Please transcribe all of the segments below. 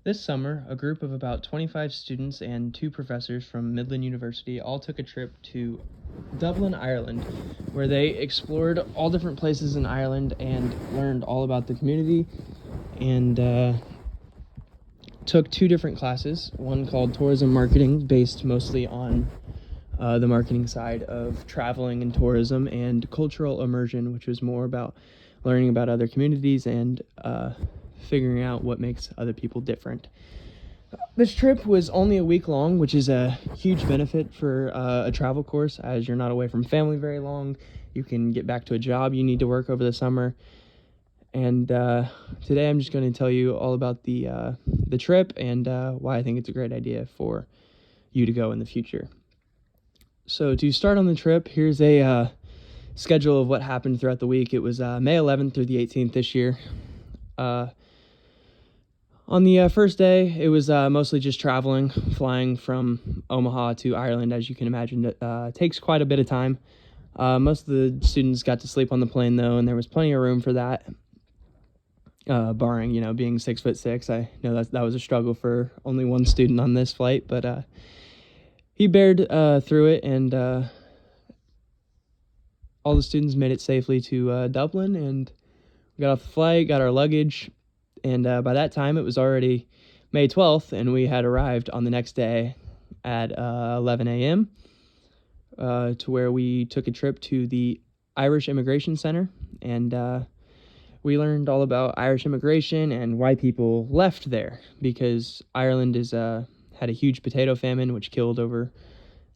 This summer, a group of about 25 students and two professors from Midland University all took a trip to Dublin, Ireland, where they explored all different places in Ireland and learned all about the community and took two different classes, one called Tourism Marketing, based mostly on the marketing side of traveling and tourism, and Cultural Immersion, which was more about learning about other communities and figuring out what makes other people different. This trip was only a week long, which is a huge benefit for a travel course, as you're not away from family very long. You can get back to a job you need to work over the summer. And today I'm just going to tell you all about the trip and why I think it's a great idea for you to go in the future. So to start on the trip, here's a schedule of what happened throughout the week. It was May 11th through the 18th this year. On the first day, it was mostly just traveling, flying from Omaha to Ireland. As you can imagine, it takes quite a bit of time. Most of the students got to sleep on the plane, though, and there was plenty of room for that, barring, being 6'6". I know that was a struggle for only one student on this flight, but he bared through it, and all the students made it safely to Dublin, and we got off the flight, got our luggage. And by that time, it was already May 12th, and we had arrived on the next day at 11 a.m. To where we took a trip to the Irish Immigration Center, and we learned all about Irish immigration and why people left there, because Ireland had a huge potato famine, which killed over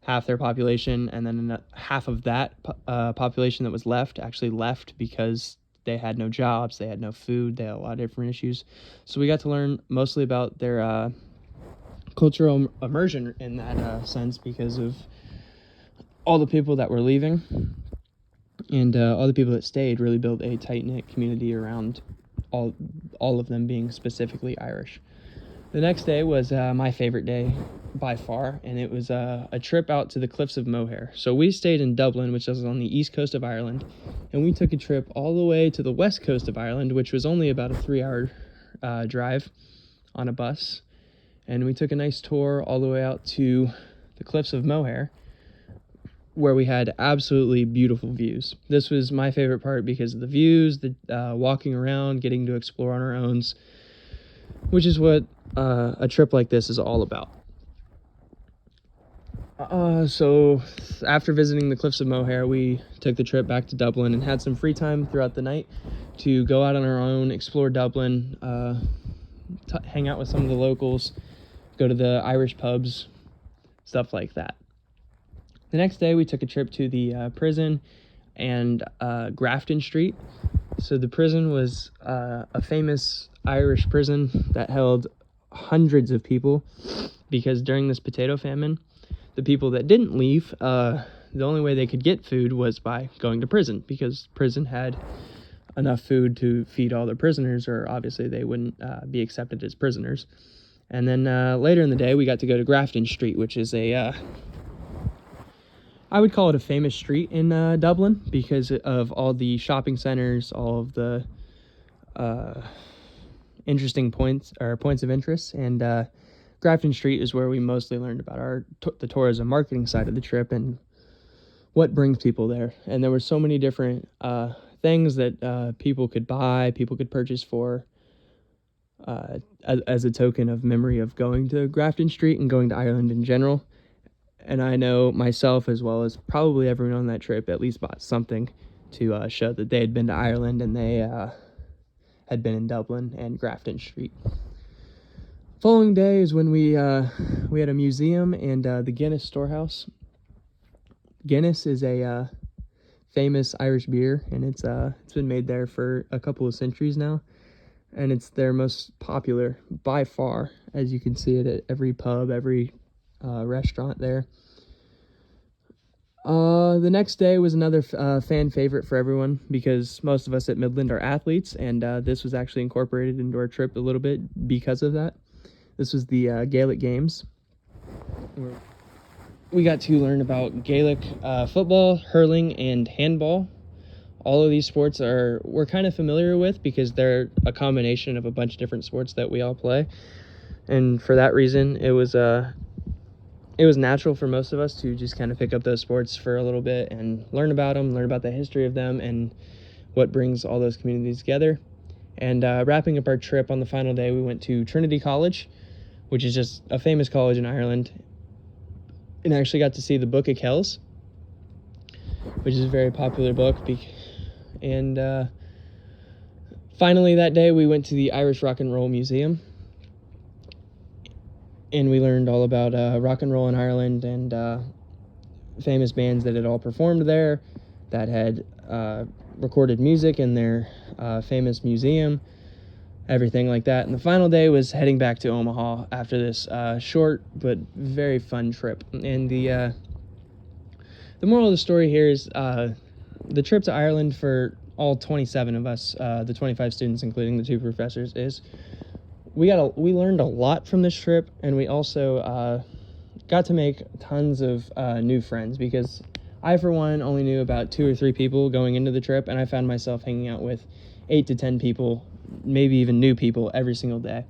half their population, and then half of that population that was left actually left because they had no jobs, they had no food, they had a lot of different issues. So we got to learn mostly about their cultural immersion in that sense, because of all the people that were leaving, and all the people that stayed really built a tight-knit community around all of them being specifically Irish. The next day was my favorite day by far, and it was a trip out to the Cliffs of Moher. So we stayed in Dublin, which is on the east coast of Ireland, and we took a trip all the way to the west coast of Ireland, which was only about a 3-hour drive on a bus. And we took a nice tour all the way out to the Cliffs of Moher, where we had absolutely beautiful views. This was my favorite part because of the views, the walking around, getting to explore on our own, which is what a trip like this is all about. So after visiting the Cliffs of Moher, we took the trip back to Dublin and had some free time throughout the night to go out on our own, explore Dublin, hang out with some of the locals, go to the Irish pubs, stuff like that. The next day, we took a trip to the prison and Grafton Street. So the prison was a famous Irish prison that held hundreds of people, because during this potato famine, the people that didn't leave, the only way they could get food was by going to prison, because prison had enough food to feed all their prisoners, or obviously they wouldn't be accepted as prisoners. And then later in the day, we got to go to Grafton Street, which is I would call it a famous street in Dublin, because of all the shopping centers, all of the interesting points of interest. And Grafton Street is where we mostly learned about the tourism marketing side of the trip and what brings people there. And there were so many different things that people could buy, people could purchase for as a token of memory of going to Grafton Street and going to Ireland in general. And I know myself, as well as probably everyone on that trip, at least bought something to show that they had been to Ireland and they had been in Dublin and Grafton Street. Following day is when we had a museum and the Guinness storehouse. Guinness is a famous Irish beer, and it's been made there for a couple of centuries now, and it's their most popular by far, as you can see it at every pub, every restaurant there. The next day was another fan favorite for everyone, because most of us at Midland are athletes, and this was actually incorporated into our trip a little bit because of that. This was the Gaelic Games. We got to learn about Gaelic football, hurling, and handball. All of these sports we're kind of familiar with, because they're a combination of a bunch of different sports that we all play. And for that reason, it was natural for most of us to just kind of pick up those sports for a little bit and learn about them, learn about the history of them and what brings all those communities together. And wrapping up our trip on the final day, we went to Trinity College, which is just a famous college in Ireland, and actually got to see the Book of Kells, which is a very popular book. And finally that day, we went to the Irish Rock and Roll Museum, and we learned all about rock and roll in Ireland and famous bands that had all performed there, that had recorded music in their famous museum, everything like that. And the final day was heading back to Omaha after this short but very fun trip. And the moral of the story here is the trip to Ireland for all 27 of us, the 25 students, including the 2 professors, is we learned a lot from this trip, and we also got to make tons of new friends, because I, for one, only knew about 2 or 3 people going into the trip, and I found myself hanging out with 8 to 10 people, maybe even new people, every single day.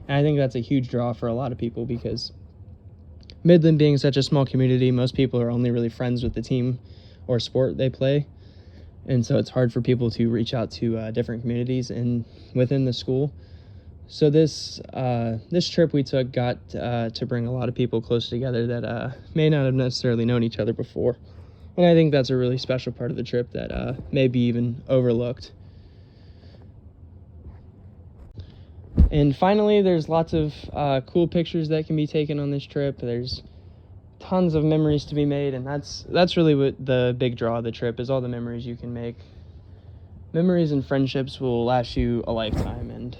And I think that's a huge draw for a lot of people, because Midland being such a small community, most people are only really friends with the team or sport they play, and so it's hard for people to reach out to different communities within the school. So this trip we took got to bring a lot of people close together that may not have necessarily known each other before. And I think that's a really special part of the trip that may be even overlooked. And finally, there's lots of cool pictures that can be taken on this trip. There's tons of memories to be made, and that's really what the big draw of the trip is, all the memories you can make. Memories and friendships will last you a lifetime, and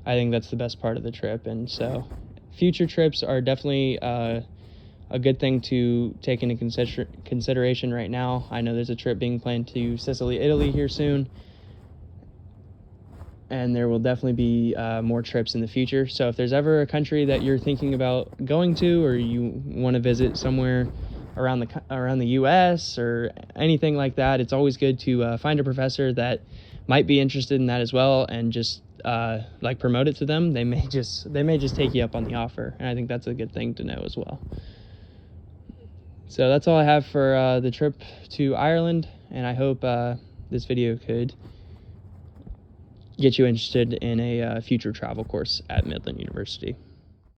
I think that's the best part of the trip. And so future trips are definitely a good thing to take into consideration right now. I know there's a trip being planned to Sicily, Italy here soon, and there will definitely be more trips in the future. So if there's ever a country that you're thinking about going to, or you want to visit somewhere around the US or anything like that, it's always good to find a professor that might be interested in that as well, and just promote it to them. They may just take you up on the offer, and I think that's a good thing to know as well. So that's all I have for the trip to Ireland, and I hope this video could get you interested in a future travel course at Midland University.